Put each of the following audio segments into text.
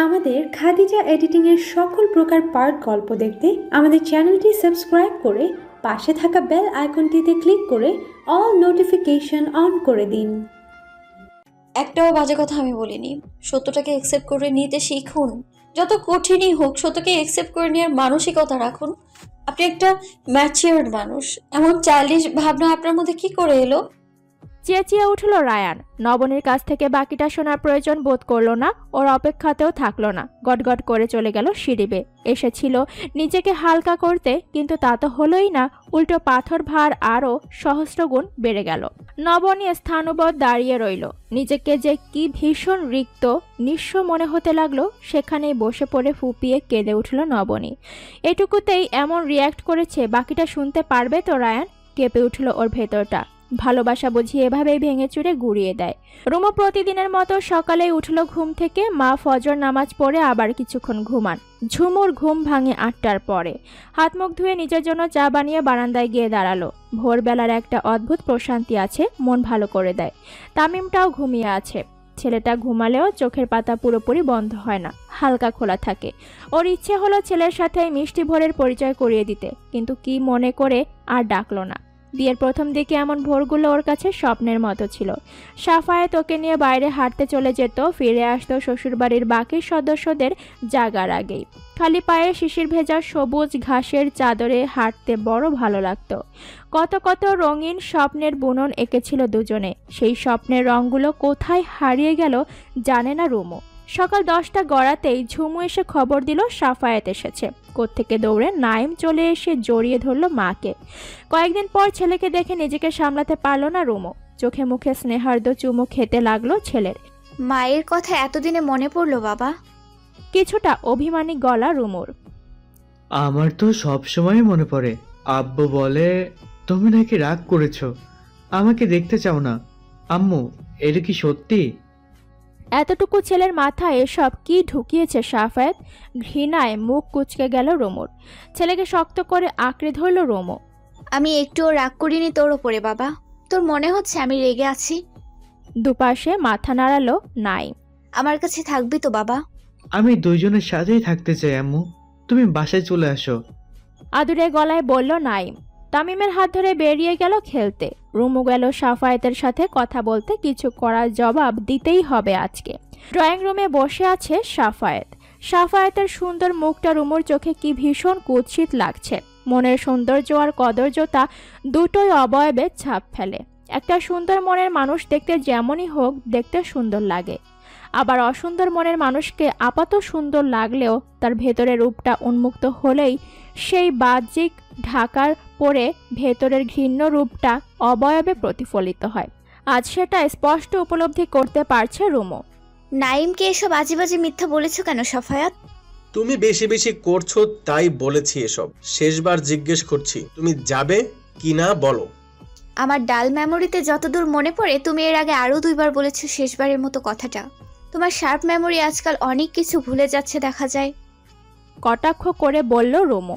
আমাদের খাদিজা এডিটিংয়ের সকল প্রকার পার্ট গল্প দেখতে আমাদের চ্যানেলটি সাবস্ক্রাইব করে পাশে থাকা বেল আইকনটিতে ক্লিক করে অল নোটিফিকেশন অন করে দিন। একটাও বাজে কথা আমি বলিনি। সত্যটাকে অ্যাকসেপ্ট করে নিতে শিখুন। যত কঠিনই হোক সত্যকে অ্যাকসেপ্ট করে নেওয়ার মানসিকতা রাখুন। আপনি একটা ম্যাচিওরড মানুষ, এমন চাইল্ডিশ ভাবনা আপনার মধ্যে কি করে এলো? চেঁচিয়ে উঠল রায়ান। নবনীর কাছ থেকে বাকিটা শোনার প্রয়োজন বোধ করল না, ওর অপেক্ষাতেও থাকলো না, গটগট করে চলে গেল সিঁড়ি বেয়ে। এসেছিল নিজেকে হালকা করতে, কিন্তু তা তো হলোই না, উল্টো পাথর ভার আরও সহস্রগুণ বেড়ে গেল। নবনী স্থানবৎ দাঁড়িয়ে রইল। নিজেকে যে কি ভীষণ রিক্ত নিঃস্ব মনে হতে লাগলো। সেখানেই বসে পড়ে ফুপিয়ে কেঁদে উঠল নবনী। এটুকুতেই এমন রিয়্যাক্ট করেছে, বাকিটা শুনতে পারবে তো রায়ান? কেঁপে উঠল ওর ভেতরটা। ভালোবাসা বুঝি এভাবেই ভেঙে চুরে গুড়িয়ে দেয়। রুমু প্রতিদিনের মতো সকালেই উঠল ঘুম থেকে। মা ফজর নামাজ পড়ে আবার কিছুক্ষণ ঘুমান। ঝুমুর ঘুম ভাঙে 8টার পরে। হাত মুখ ধুয়ে নিজের জন্য চা বানিয়ে বারান্দায় গিয়ে দাঁড়ালো। ভোরবেলার একটা অদ্ভুত প্রশান্তি আছে, মন ভালো করে দেয়। তামিমটাও ঘুমিয়ে আছে। ছেলেটা ঘুমালেও চোখের পাতা পুরোপুরি বন্ধ হয় না, হালকা খোলা থাকে। ওর ইচ্ছে হলো ছেলের সাথে মিষ্টি ভোরের পরিচয় করিয়ে দিতে, কিন্তু কি মনে করে আর ডাকলো না। বিয়ের প্রথম দিকে এমন ভোরগুলো ওর কাছে স্বপ্নের মতো ছিল। সাফায়েত ওকে নিয়ে বাইরে হাঁটতে চলে যেত, ফিরে আসতো শ্বশুরবাড়ির বাকি সদস্যদের জাগার আগেই। খালি পায়ে শিশির ভেজা সবুজ ঘাসের চাদরে হাঁটতে বড় ভালো লাগতো। কত কত রঙিন স্বপ্নের বুনন এঁকেছিল দুজনে। সেই স্বপ্নের রঙগুলো কোথায় হারিয়ে গেল জানে না রুমু। সকাল 10টা গড়াতেই ঝুমু এসে খবর দিল সাফায়েত এসেছে। কোত্থেকে দৌড়ে নাইম চলে এসে জড়িয়ে ধরল মাকে। কয়েকদিন পর ছেলেকে দেখে নিজেকে সামলাতে পারল না রুমু। চোখে মুখে স্নেহার্দ্র চুমু খেতে লাগলো ছেলের। মায়ের কথা এতদিনে মনে পড়লো বাবা? কিছুটা অভিমানী গলা রুমুর। আমার তো সব সময় মনে পড়ে। আব্বু বলে তুমি নাকি রাগ করেছো, আমাকে দেখতে চাও না। আম্মু, এটা কি সত্যি? এতটুকু ছেলের মাথায় এসব কি ঢুকিয়েছে সাফায়েত? ঘৃণায় মুখ কুঁচকে গেল রুমুর। ছেলেকে শক্ত করে আঁকড়ে ধরল রুমু। আমি একটুও রাগ করিনি তোর ওপরে বাবা। তোর মনে হচ্ছে আমি রেগে আছি? দুপাশে মাথা নাড়ালো নাইম। আমার কাছে থাকবি তো বাবা? আমি দুইজনের সাথেই থাকতে চাই আম্মু, তুমি বাসায় চলে আসো। আদুরে গলায় বলল নাইম। তামিমের হাত ধরে বেরিয়ে গেল খেলতে। রুমু গেল সাফায়েতের সাথে কথা বলতে। কিছু করার জবাব দিতেই হবে আজকে। ড্রয়িং রুমে বসে আছে সাফায়েত। সাফায়েতের সুন্দর মুখটা রুমুর চোখে কি ভীষণ কুৎসিত লাগছে। মনের সৌন্দর্য আর কদর্যতা দুটোই অবয়বে ছাপ ফেলে। একটা সুন্দর মনের মানুষ দেখতে যেমনই হোক, দেখতে সুন্দর লাগে। আবার অসুন্দর মনের মানুষকে আপাত সুন্দর লাগলেও তার ভেতরের রূপটা উন্মুক্ত হলেই সেই বাহ্যিক ঢাকার পরে ভেতরের ঘৃণ্য রূপটা অবয়বে প্রতিফলিত হয়। আজ সেটা স্পষ্ট উপলব্ধি করতে পারছে রুমু। নাইমকে এসব আজে বাজে মিথ্যা বলেছো কেন সাফায়াত? তুমি বেশি বেশি করছো তাই বলেছি এসব। শেষবার জিজ্ঞেস করছি, তুমি যাবে কি না বলো। আমার ডাল মেমোরিতে যতদূর মনে পড়ে তুমি এর আগে আরো 2বার বলেছো শেষবারের মতো কথাটা। তোমার শার্প মেমোরি আজকাল অনেক কিছু ভুলে যাচ্ছে দেখা যায়। কটাক্ষ করে বলল রুমু।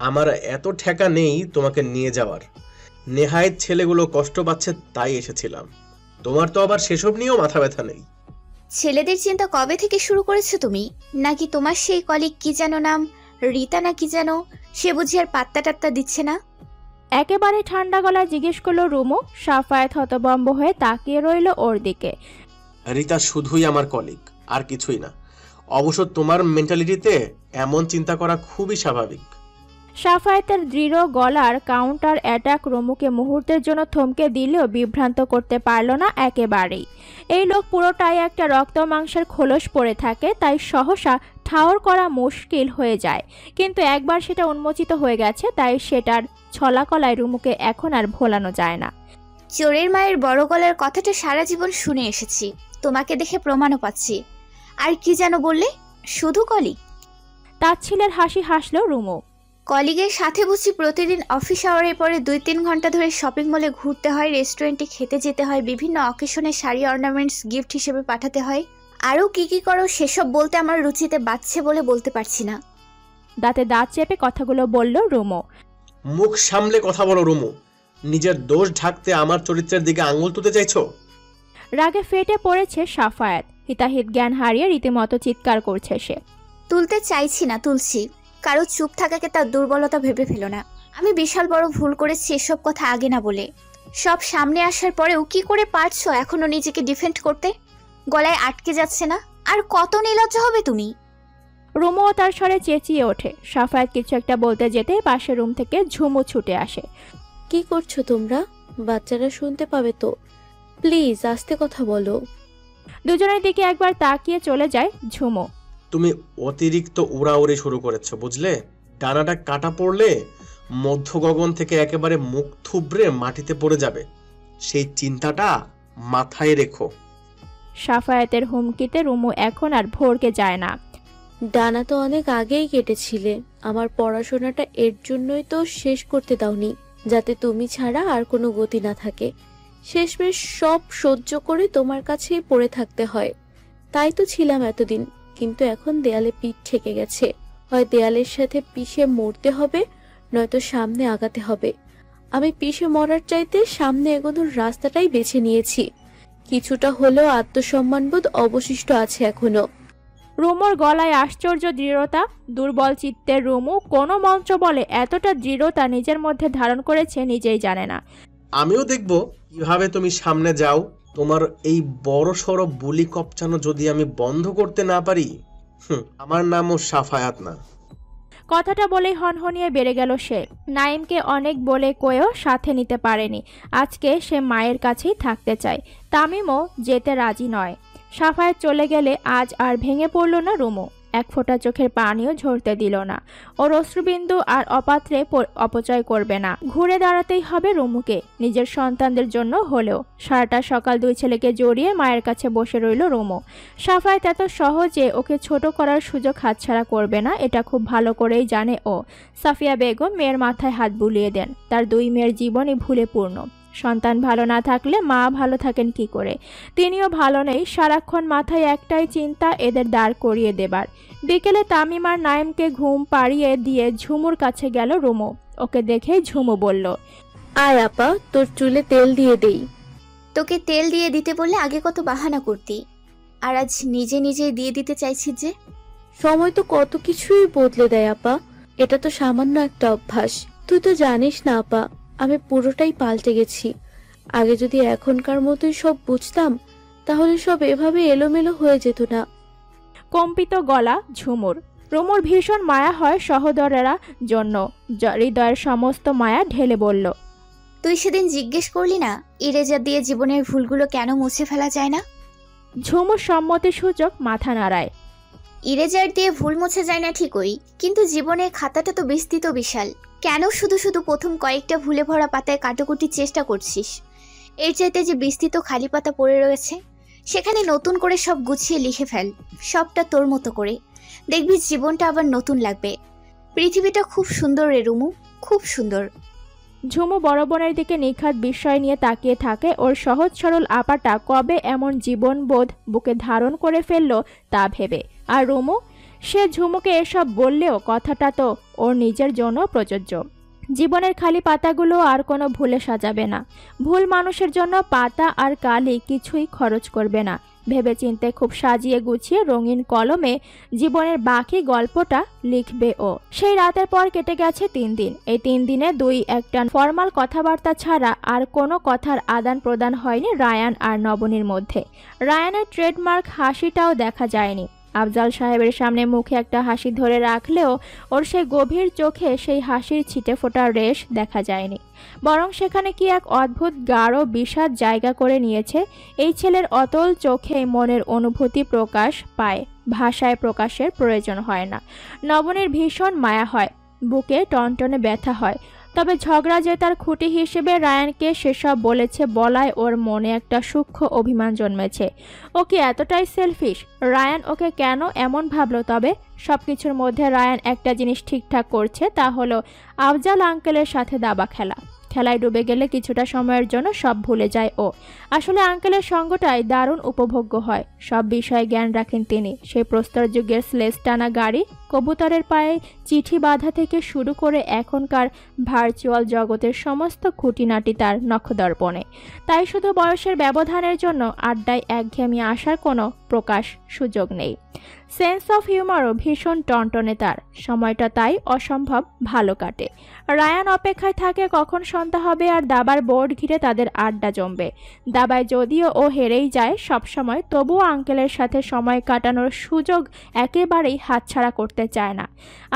আমার এত ঠেকা নেই তোমাকে নিয়ে যাওয়ার। নেহায়েত ছেলেগুলো কষ্ট পাচ্ছে তাই এসেছিলাম। তোমার তো আবার সেসব নিয়েও মাথা ব্যথা নেই। ছেলেদের চিন্তা কবে থেকে শুরু করেছো তুমি? নাকি তোমার সেই কলিগ কি যেন নাম, রীতা না কি যেন, সে বুঝি আর পাত্তা টাত্তা দিচ্ছে না? একেবারে ঠান্ডা গলায় জিজ্ঞেস করলো রুমু। সাফায়েত হতভম্ব হয়ে তাকিয়ে রইল ওর দিকে। রীতা শুধুই আমার কলিগ, আর কিছুই না। অবশ্য তোমার মেন্টালিটিতে এমন চিন্তা করা খুবই স্বাভাবিক। সাফায়েতের দৃঢ় গলার কাউন্টার অ্যাটাক রুমুকে মুহূর্তের জন্য থমকে দিলেও বিভ্রান্ত করতে পারল না একেবারেই। এই লোক পুরোটাই একটা রক্ত মাংসের খোলস পড়ে থাকে, তাই সহসা ঠাওর করা মুশকিল হয়ে যায়। কিন্তু একবার সেটা উন্মোচিত হয়ে গেছে, তাই সেটার ছলাকলায় রুমুকে এখন আর ভোলানো যায় না। চোরের মায়ের বড় গলার কথাটা সারা জীবন শুনে এসেছি, তোমাকে দেখে প্রমাণও পাচ্ছি। আর কি যেন বললে? শুধু কলিগ? তাচ্ছিলের হাসি হাসল রুমু। কলিগের সাথে বুঝি প্রতিদিন অফিস আওয়ারের পরে 2-3 ঘন্টা ধরে শপিং মলে ঘুরতে হয়, রেস্টুরেন্টে খেতে যেতে হয়, বিভিন্ন অকেশনে শাড়ি অর্নামেন্টস গিফট হিসেবে পাঠাতে হয়। আরও কি কি করো সেসব বলতে আমার রুচিতে বাজছে বলে বলতে পারছি না। দাঁতে দাঁত চেপে কথাগুলো বলল রুমু। মুখ সামলে কথা বলো রুমু। নিজের দোষ ঢাকতে আমার চরিত্রের দিকে আঙুল তুলতে চাইছো? রাগে ফেটে পড়েছে সাফায়াত। হিতাহিত জ্ঞান হারিয়ে রীতিমতো চিৎকার করছে সে। তুলতে চাইছি না, তুলছি। কারো চুপ থাকাকে তার দুর্বলতা ভেবে ফেলো না। আমি বিশাল বড় ভুল করেছি এসব কথা আগে না বলে। সব সামনে আসার পরেও কি করে পারছো এখনো নিজেকে ডিফেন্ড করতে? গলায় আটকে যাচ্ছে না? আর কত নির্লজ্জ হবে তুমি? রুমও তার স্বরে চেঁচিয়ে ওঠে। সাফায়াত কিছু একটা বলতে যেতেই পাশের রুম থেকে ঝুমু ছুটে আসে। কি করছো তোমরা? বাচ্চারা শুনতে পাবে তো, প্লিজ আস্তে কথা বলো। দুজনের দিকে একবার তাকিয়ে চলে যায় ঝুমু। তুমি অতিরিক্ত উড়াউড়ি শুরু করেছো, বুঝলে? ডানাটা কাটা পড়লে মধ্য গগন থেকে একেবারে মুখ থুবড়ে মাটিতে পড়ে যাবে, সেই চিন্তাটা মাথায় রেখো। সাফায়াতের হুমকিতে রুমু এখন আর ভোরকে যায় না। ডানা তো অনেক আগেই কেটেছিলে, আমার পড়াশোনাটা এর জন্যই তো শেষ করতে দাওনি, যাতে তুমি ছাড়া আর কোনো গতি না থাকে। শেষমেশ সব সহ্য করে তোমার কাছেই পড়ে থাকতে হয়। তাই তো ছিলাম এতদিন, কিন্তু এখন দেয়ালে পিঠ ঠেকে গেছে। হয় দেয়ালের সাথে পিষে মরতে হবে, নয়তো সামনে আগাতে হবে। আমি পিষে মরার চাইতে সামনে এগোনোর রাস্তাটাই বেছে নিয়েছি। কিছুটা হলেও আত্মসম্মানবোধ অবশিষ্ট আছে এখনো। রুমুর গলায় আশ্চর্য দৃঢ়তা। দুর্বল চিত্তের রুমু কোনো মন্ত্র বলে এতটা দৃঢ়তা নিজের মধ্যে ধারণ করেছে নিজেই জানে না। আমিও দেখব কিভাবে তুমি সামনে যাও। তোমার এই বড় সড় বুলি কপচানো যদি আমি বন্ধ করতে না পারি, আমার নামও সাফায়াত না। কথাটা বলেই হনহনিয়ে বেড়ে গেল সে। নাইমকে অনেক বলে কয়েও সাথে নিতে পারেনি। আজকে সে মায়ের কাছেই থাকতে চায়। তামিমও যেতে রাজি নয়। সাফায়াত চলে গেলে আজ আর ভেঙে পড়ল না রুমু। এক ফোঁটা চোখের পানিও ঝরতে দিল না। ওর অশ্রুবিন্দু আর অপাত্রে অপচয় করবে না। ঘুরে দাঁড়াতেই হবে রুমুকে, নিজের সন্তানদের জন্য হলেও। সারাটা সকাল দুই ছেলেকে জড়িয়ে মায়ের কাছে বসে রইল রুমু। সাফায়াত এত সহজে ওকে ছোট করার সুযোগ হাতছাড়া করবে না, এটা খুব ভালো করেই জানে ও। সাফিয়া বেগম মেয়ের মাথায় হাত বুলিয়ে দেন। তার দুই মেয়ের জীবনই ভুলে পূর্ণ। সন্তান ভালো না থাকলে মা ভালো থাকেন কি করে? তিনিও ভালো নেই। সারাক্ষণ মাথায় একটাই চিন্তা, এদের দাঁড় করিয়ে দেবার। বিকেলে তামিম আর নাইমকে ঘুম পাড়িয়ে দিয়ে ঝুমুর কাছে গেল রুমু। ওকে দেখেই ঝুমু বলল, আয় আপা, তোর চুলে তেল দিয়ে দেই। তোকে তেল দিয়ে দিতে বললে আগে কত বাহানা করতি, আর আজ নিজে নিজেই দিয়ে দিতে চাইছিস যে? সময় তো কত কিছুই বদলে দেয় আপা, এটা তো সামান্য একটা অভ্যাস। তুই তো জানিস না আপা, আমি পুরোটাই পাল্টে গেছি। আগে যদি এখনকার মতোই সব বুঝতাম, তাহলে সব এভাবে এলোমেলো হয়ে যেত না। কম্পিত গলা ঝুমুর। রুমুর ভীষণ মায়া হয় সহোদরেরা জন্য। হৃদয়ের সমস্ত মায়া ঢেলে বলল, তুই সেদিন জিজ্ঞেস করলি না ইরেজার দিয়ে জীবনের ভুলগুলো কেন মুছে ফেলা যায় না? ঝুমুর সম্মতিসূচক মাথা নাড়ায়। ইরেজার দিয়ে ভুল মুছে যায় না ঠিকই, কিন্তু জীবনের খাতাটা তো বিস্তৃত বিশাল। কেন শুধু শুধু প্রথম কয়েকটা ভুলে ভরা পাতায় কাটাকুটির চেষ্টা করছিস? এর চাইতে যে বিস্তৃত খালি পাতা পড়ে রয়েছে, সেখানে নতুন করে সব গুছিয়ে লিখে ফেল, সবটা তোর মতো করে। দেখবি জীবনটা আবার নতুন লাগবে। পৃথিবীটা খুব সুন্দর রে রুমু, খুব সুন্দর। ঝুমু বড় বোনের দিকে নিখাত বিস্ময় নিয়ে তাকিয়ে থাকে। ওর সহজ সরল আপাটা কবে এমন জীবনবোধ বুকে ধারণ করে ফেললো তা ভেবে। আর রুমু, সে ঝুমুকে এসব বললেও কথাটা তো ওর নিজের জন্য প্রযোজ্য। জীবনের খালি পাতাগুলো আর কোনো ভুলে সাজাবে না। ভুল মানুষের জন্য পাতা আর কালি কিছুই খরচ করবে না। ভেবেচিন্তে খুব সাজিয়ে গুছিয়ে রঙিন কলমে জীবনের বাকি গল্পটা লিখবে ও। সেই রাতের পর কেটে গেছে 3 দিন। এই 3 দিনে দুই একটা ফর্মাল কথাবার্তা ছাড়া আর কোনো কথার আদান প্রদান হয়নি রায়ান আর নবনীর মধ্যে। রায়ানের ট্রেডমার্ক হাসিটাও দেখা যায়নি। আফজাল সাহেবের সামনে মুখে একটা হাসি ধরে রাখলেও ওর সেই গভীর চোখে সেই হাসির ছিটে ফোটার রেশ দেখা যায়নি। বরং সেখানে কি এক অদ্ভুত গাঢ় বিষাদ জায়গা করে নিয়েছে। এই ছেলের অতল চোখে মনের অনুভূতি প্রকাশ পায়, ভাষায় প্রকাশের প্রয়োজন হয় না। নবনীর ভীষণ মায়া হয়, বুকে টনটনে ব্যথা হয়। তবে ঝগড়া জেতার খুঁটি হিসেবে রায়ানকে সেসব বলেছে বলায় ওর মনে একটা সূক্ষ্ম অভিমান জন্মেছে। ও কি এতটাই সেলফিশ? রায়ান ওকে কেন এমন ভাবলো? তবে সবকিছুর মধ্যে রায়ান একটা জিনিস ঠিকঠাক করছে, তা হলো আফজাল আঙ্কেলের সাথে দাবা খেলা। খেলায় ডুবে গেলে কিছুটা সময়ের জন্য সব ভুলে যায় ও। আসলে আঙ্কেলের সঙ্গটাই দারুণ উপভোগ্য হয়। সব বিষয়ে জ্ঞান রাখেন তিনি। সেই প্রস্তর যুগের স্লেজ টানা গাড়ি, কবুতরের পায়ে চিঠি বাঁধা থেকে শুরু করে এখনকার ভার্চুয়াল জগতের সমস্ত খুঁটিনাটি তার নখদর্পণে। তাই শুধু বয়সের ব্যবধানের জন্য আড্ডায় একঘেয়েমি আসার কোনো প্রকাশ সুযোগ নেই। সেন্স অফ হিউমারও ভীষণ টনটনে তার। সময়টা তাই অসম্ভব ভালো কাটে। রায়ান অপেক্ষায় থাকে কখন সন্ধ্যা হবে আর দাবার বোর্ড ঘিরে তাদের আড্ডা জমবে। দাবায় যদিও ও হেরেই যায় সবসময়, তবুও আঙ্কেলের সাথে সময় কাটানোর সুযোগ একেবারেই হাতছাড়া করতে চায় না।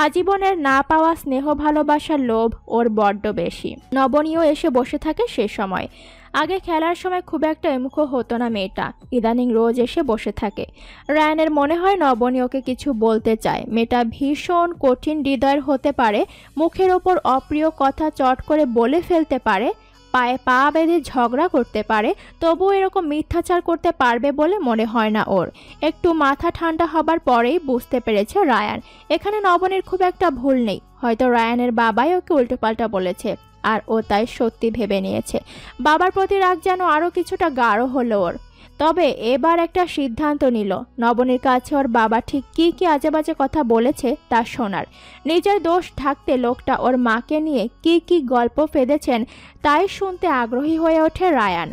আজীবনের না পাওয়া স্নেহ ভালোবাসার লোভ ওর বড্ড বেশি। নবনীও এসে বসে থাকে সে সময়। আগে খেলার সময় খুব একটা এমুখ হতো না মেয়েটা, ইদানিং রোজ এসে বসে থাকে। রায়ানের মনে হয় নবনী ওকে কিছু বলতে চায়। মেয়েটা ভীষণ কঠিন হৃদয়ের হতে পারে, মুখের ওপর অপ্রিয় কথা চট করে বলে ফেলতে পারে, পায়ে পা বেঁধে ঝগড়া করতে পারে, তবুও এরকম মিথ্যাচার করতে পারবে বলে মনে হয় না ওর। একটু মাথা ঠান্ডা হবার পরেই বুঝতে পেরেছে রায়ান এখানে নবনীর খুব একটা ভুল নেই। হয়তো রায়ানের বাবাই ওকে উল্টোপাল্টা বলেছে আর ও তাই সত্যি ভেবে নিয়েছে। বাবার প্রতি রাগ যেন আরও কিছুটা গাঢ় হলো ওর। তবে এবার একটা সিদ্ধান্ত নিল, নবনীর কাছে ওর বাবা ঠিক কী কী আজেবাজে কথা বলেছে তা শোনার। নিজের দোষ ঢাকতে লোকটা ওর মাকে নিয়ে কী কী গল্প ফেঁদেছেন তাই শুনতে আগ্রহী হয়ে ওঠে রায়ান।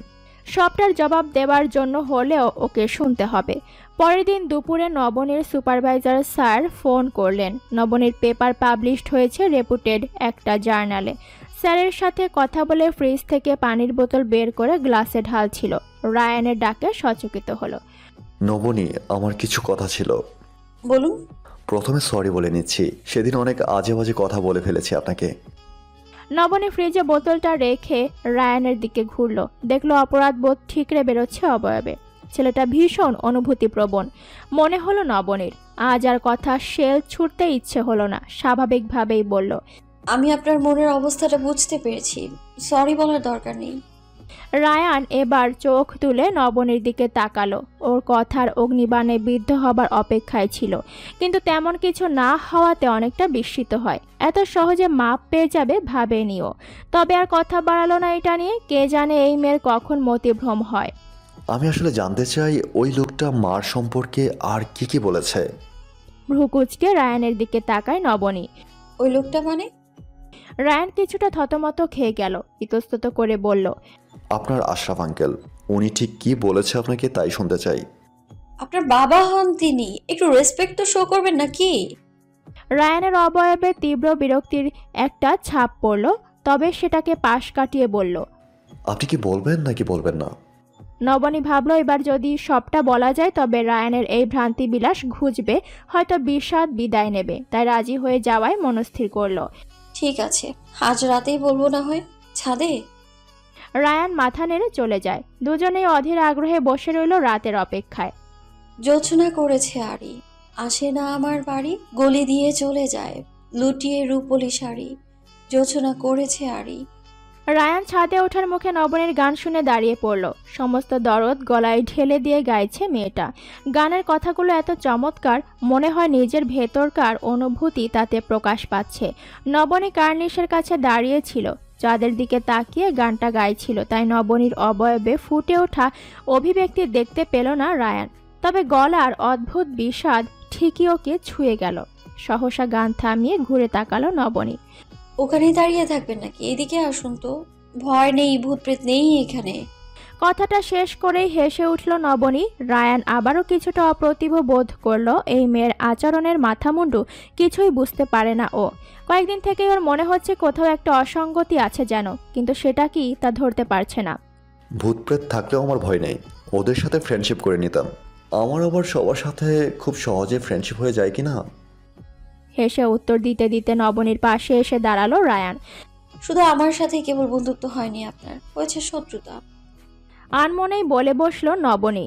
সবটার জবাব দেওয়ার জন্য হলেও ওকে শুনতে হবে। পরের দিন দুপুরে নবনীর সুপারভাইজার স্যার ফোন করলেন। নবনীর পেপার পাবলিশড হয়েছে রেপুটেড একটা জার্নালে। স্যারের সাথে কথা বলে ফ্রিজ থেকে পানির বোতল বের করে গ্লাসে ঢালছিল। রায়ানের ডাকে সচকিত হলো। নবনী, আমার কিছু কথা ছিল। বলুন। প্রথমে সরি বলে নিচ্ছি, সেদিন অনেক আজে বাজে কথা বলে ফেলেছি আপনাকে। নবনী ফ্রিজে বোতলটা রেখে রায়ানের দিকে ঘুরল। দেখলো অপরাধ বোধ ঠিকরে বেরোচ্ছে অবয়বে। ছেলেটা ভীষণ অনুভূতিপ্রবণ মনে হলো নবনীর। আজ আর কথা শেল ছুটতে ইচ্ছে হলো না, স্বাভাবিকভাবেই বলল, আমি আপনার মনের অবস্থাটা বুঝতে পেরেছি, সরি বলার দরকার নেই। রায়ান এবার চোখ তুলে নবনীর দিকে তাকালো। ওর কথার অগ্নিবাণে বিদ্ধ হবার অপেক্ষায় ছিল, কিন্তু তেমন কিছু না হওয়াতে অনেকটা বিস্মিত হয়। এত সহজে মাপ পেয়ে যাবে ভাবেনিও। তবে আর কথা বাড়ালো না এটা নিয়ে। কে জানে এই মেয়ের কখন মতিভ্রম হয়। আমি আসলে জানতে চাই ওই লোকটা মার সম্পর্কে আর কি কি বলেছে। ভ্রুকুচকে রায়ানের দিকে তাকায় নবনী। ওই লোকটা মানে? রায়ান কিছুটা থতমত খেয়ে গেল, ইতস্তত করে বলল, আপনার আশরাফ আঙ্কেল। উনি ঠিক কি বলেছে আপনাকে তাই শুনতে চাই। আপনার বাবা হন তিনি, একটু রেসপেক্ট তো শো করবেন নাকি? রায়ানের অবয়বে তীব্র বিরক্তির একটা ছাপ পড়ল, তবে সেটাকে পাশ কাটিয়ে বলল, আপনি কি বলবেন নাকি বলবেন না? নবনী ভাবল এবার যদি সবটা বলা যায় তবে রায়ানের এই ভ্রান্তি বিলাস ঘুচবে, হয়তো বিষাদ বিদায় নেবে। তাই রাজি হয়ে যাওয়ায় মনস্থির করল। ঠিক আছে, আজ রাতেই বলবো না হয়, ছাদে। রায়ান মাথা নেড়ে চলে যায়। দুজনেই অধীর আগ্রহে বসে রইল রাতের অপেক্ষায়। জোছনা করেছে আড়ি, আসে না আমার বাড়ি, গলি দিয়ে চলে যায় লুটিয়ে রূপলি শাড়ি। জোছনা করেছে আড়ি। রায়ান ছাদে ওঠার মুখে নবনীর গান শুনে দাঁড়িয়ে পড়ল। সমস্ত দরদ গলায় ঢেলে দিয়ে গাইছে মেয়েটা। গানের কথাগুলো এত চমৎকার, মনে হয় নিজের ভেতরকার অনুভূতি তাতে প্রকাশ পাচ্ছে। নবনী কার্নিশের কাছে দাঁড়িয়েছিল, চাঁদের দিকে তাকিয়ে গানটা গাইছিল। তাই নবনীর অবয়বে ফুটে ওঠা অভিব্যক্তি দেখতে পেল না রায়ান। তবে গলার অদ্ভুত বিষাদ ঠিকই ওকে ছুঁয়ে গেল। সহসা গান থামিয়ে ঘুরে তাকালো নবনী। ওখানেই দাঁড়িয়ে থাকবেন নাকি? এদিকে আসুন তো, ভয় নেই, ভূত প্রেত নেই এখানে। কথাটা শেষ করেই হেসে উঠল নবনী। রায়ান আবারও কিছুটা অপ্রতিভ বোধ করল। এই মেয়ের আচরণের মাথামুন্ডু কিছুই বুঝতে পারে না ও। কয়েকদিন থেকে ওর মনে হচ্ছে কোথাও একটা অসঙ্গতি আছে যেন, কিন্তু সেটা কি তা ধরতে পারছে না। ভূত প্রেত থাকলেও আমার ভয় নেই, ওদের সাথে ফ্রেন্ডশিপ করে নিতাম। আমার আবার সবার সাথে খুব সহজে ফ্রেন্ডশিপ হয়ে যায় কি না? হেসে উত্তর দিতে দিতে নবনীর পাশে এসে দাঁড়ালো রায়ান। শুধু আমার সাথে কেবল বন্ধুত্ব হয়নি, আপনার হয়েছে শত্রুতা। আনমনেই বলে বসলো নবনী।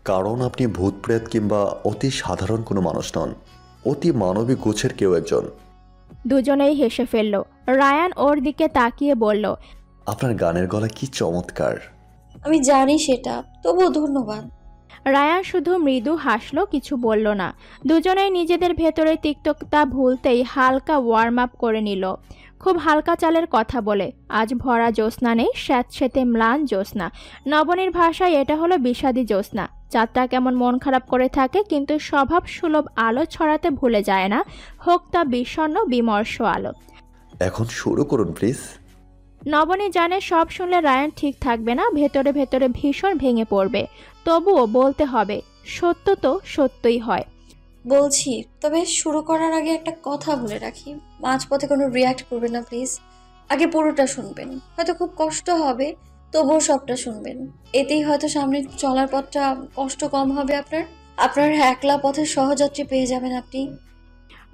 কারণ আপনি ভূত প্রেত কিংবা অতি সাধারণ কোনো মানুষ নন, অতি মানবিক গোছের কেউ একজন। দুজনেই হেসে ফেলল। রায়ান ওর দিকে তাকিয়ে বলল, আপনার গানের গলা কি চমৎকার। আমি জানি সেটা, তবুও ধন্যবাদ। রায়ান শুধু মৃদু হাসলো, কিছু বলল না। দুজনেই নিজেদের ভেতরে তিক্ততা ভুলতেই হালকা ওয়ার্ম আপ করে নিল, খুব হালকা চালের কথা বলে। আজ ভরা জ্যোৎস্না নেই, স্যাঁতসেঁতে ম্লান জ্যোৎস্না। নবনীর ভাষায় এটা হলো বিষাদী জ্যোৎস্না। চাঁদটা কেমন মন খারাপ করে থাকে, কিন্তু স্বভাব সুলভ আলো ছড়াতে ভুলে যায় না, হোক তা বিষণ্ণ বিমর্ষ আলো। এখন শুরু করুন প্লিজ। নবনী জানে সব শুনলে রায়ান ঠিক থাকবে না, ভেতরে ভেতরে ভীষণ ভেঙে পড়বে। তবুও বলতে হবে, সত্য তো সত্যই হয়। বলছি, তবে শুরু করার আগে একটা কথা বলে রাখি, মাঝপথে কোনো রিয়্যাক্ট করবেন না প্লিজ। আগে পুরোটা শুনবেন, হয়তো খুব কষ্ট হবে, তবুও সবটা শুনবেন। এতেই হয়তো সামনে চলার পথটা কষ্ট কম হবে আপনার একলা পথের সহযাত্রী পেয়ে যাবেন আপনি।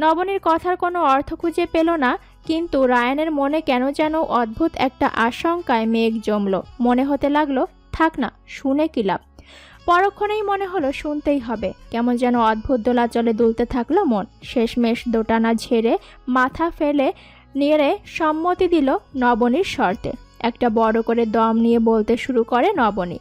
নবনীর কথার কোনো অর্থ খুঁজে পেল না, কিন্তু রায়ানের মনে কেন যেন অদ্ভুত একটা আশঙ্কায় মেঘ জমল। মনে হতে লাগলো, থাক না, শুনে কি লাভ। পরক্ষণেই মনে হলো শুনতেই হবে। কেমন যেন অদ্ভুত দোলাচলে দুলতে থাকলো মন। শেষমেশ দোটানা ঝেড়ে মাথা ফেলে নেড়ে সম্মতি দিল নবনীর শর্তে। একটা বড় করে দম নিয়ে বলতে শুরু করে নবনী।